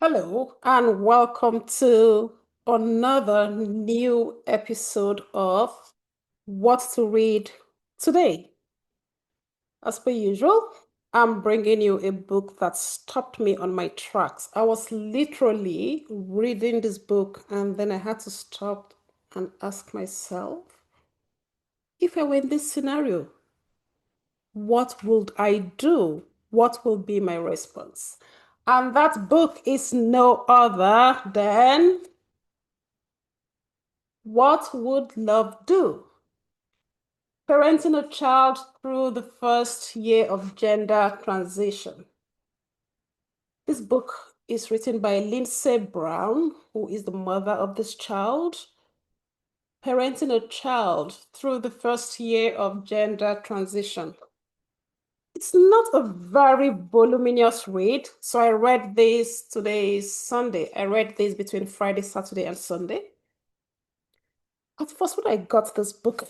Hello, and welcome to another new episode of What to Read Today. As per usual, I'm bringing you a book that stopped me on my tracks. I was literally reading this book, and then I had to stop and ask myself, if I were in this scenario, what would I do? What will be my response? And that book is no other than What Would Love Do? Parenting a Child Through the First Year of Gender Transition. This book is written by Lindsay Brown, who is the mother of this child. Parenting a Child Through the First Year of Gender Transition. It's not a very voluminous read. So I read this, today is Sunday. I read this between Friday, Saturday, and Sunday. At first, when I got this book,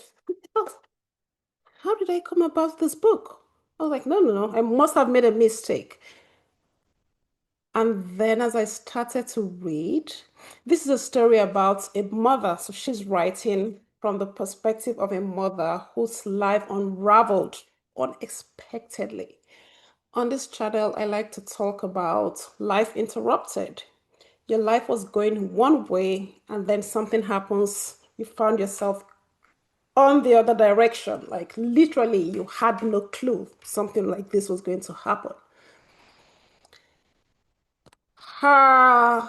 how did I come about this book? I was like, no, I must have made a mistake. And then as I started to read, this is a story about a mother. So she's writing from the perspective of a mother whose life unraveled unexpectedly. On this channel, I like to talk about life interrupted. Your life was going one way, and then something happens. You found yourself on the other direction. Like literally, you had no clue something like this was going to happen. Her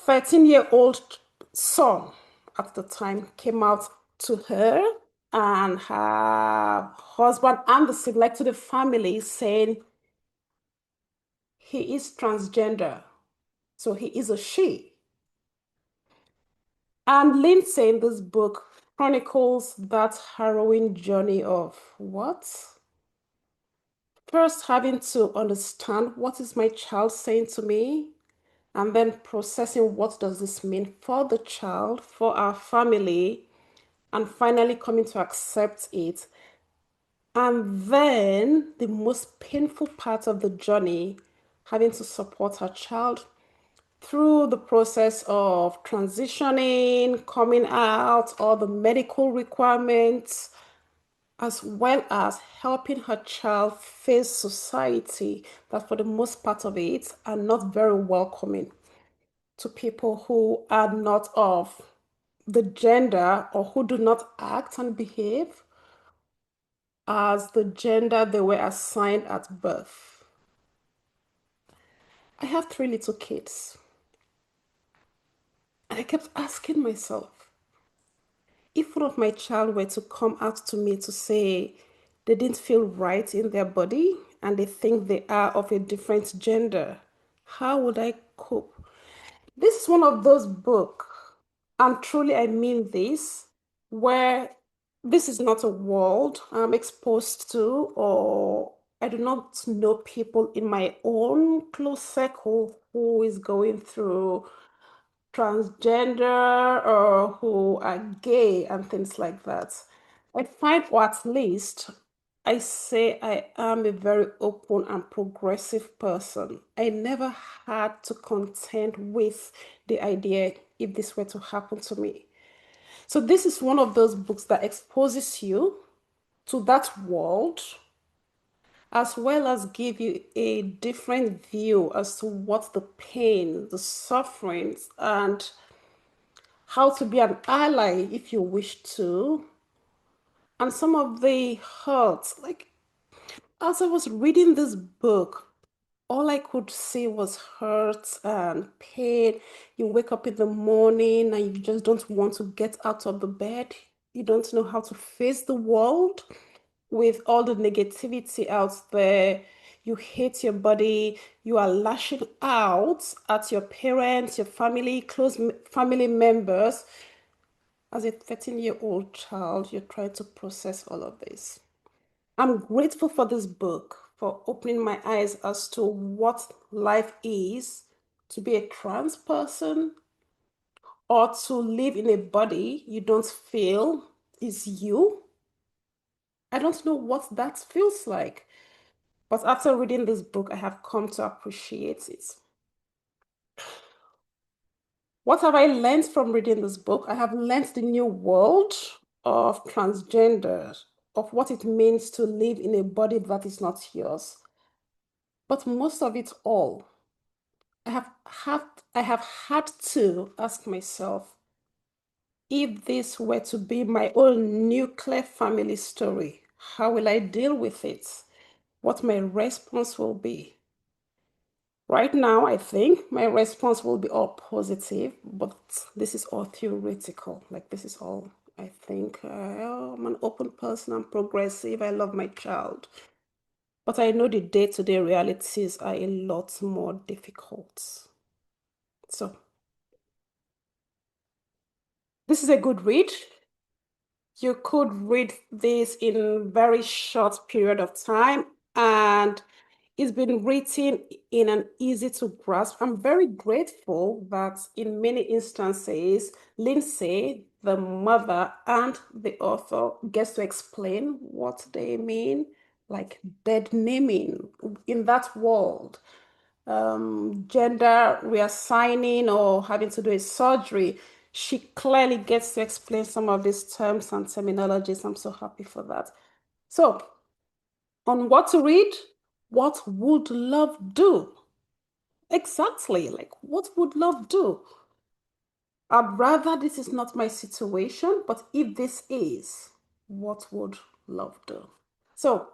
13-year-old son at the time came out to her and her husband and the sibling to the family saying he is transgender. So he is a she. And Lindsay in this book chronicles that harrowing journey of what? First, having to understand what is my child saying to me, and then processing what does this mean for the child, for our family, and finally coming to accept it. And then the most painful part of the journey, having to support her child through the process of transitioning, coming out, all the medical requirements, as well as helping her child face society that for the most part of it are not very welcoming to people who are not of the gender or who do not act and behave as the gender they were assigned at birth. I have three little kids, and I kept asking myself, if one of my child were to come out to me to say they didn't feel right in their body and they think they are of a different gender, how would I cope? This is one of those books, and truly I mean this, where this is not a world I'm exposed to, or I do not know people in my own close circle who is going through transgender or who are gay and things like that. I find, or at least I say I am a very open and progressive person. I never had to contend with the idea if this were to happen to me. So this is one of those books that exposes you to that world as well as give you a different view as to what the pain, the sufferings, and how to be an ally if you wish to, and some of the hurts. Like, as I was reading this book, all I could see was hurt and pain. You wake up in the morning and you just don't want to get out of the bed. You don't know how to face the world with all the negativity out there. You hate your body. You are lashing out at your parents, your family, family members. As a 13-year-old child, you're trying to process all of this. I'm grateful for this book, for opening my eyes as to what life is to be a trans person or to live in a body you don't feel is you. I don't know what that feels like, but after reading this book, I have come to appreciate it. What have I learned from reading this book? I have learned the new world of transgender, of what it means to live in a body that is not yours. But most of it all, I have had I have had to ask myself if this were to be my own nuclear family story, how will I deal with it? What my response will be. Right now, I think my response will be all positive, but this is all theoretical. Like, this is all, I think. I'm an open person, I'm progressive, I love my child. But I know the day-to-day realities are a lot more difficult. So, this is a good read. You could read this in a very short period of time, and it's been written in an easy to grasp. I'm very grateful that in many instances, Lindsay, the mother and the author, gets to explain what they mean, like dead naming in that world, gender reassigning or having to do a surgery. She clearly gets to explain some of these terms and terminologies. I'm so happy for that. So, on what to read, what would love do? Exactly, like what would love do? I'd rather this is not my situation, but if this is, what would love do? So,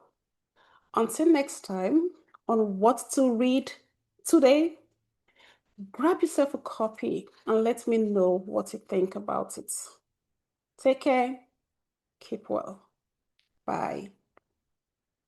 until next time, on what to read today, grab yourself a copy and let me know what you think about it. Take care. Keep well. Bye.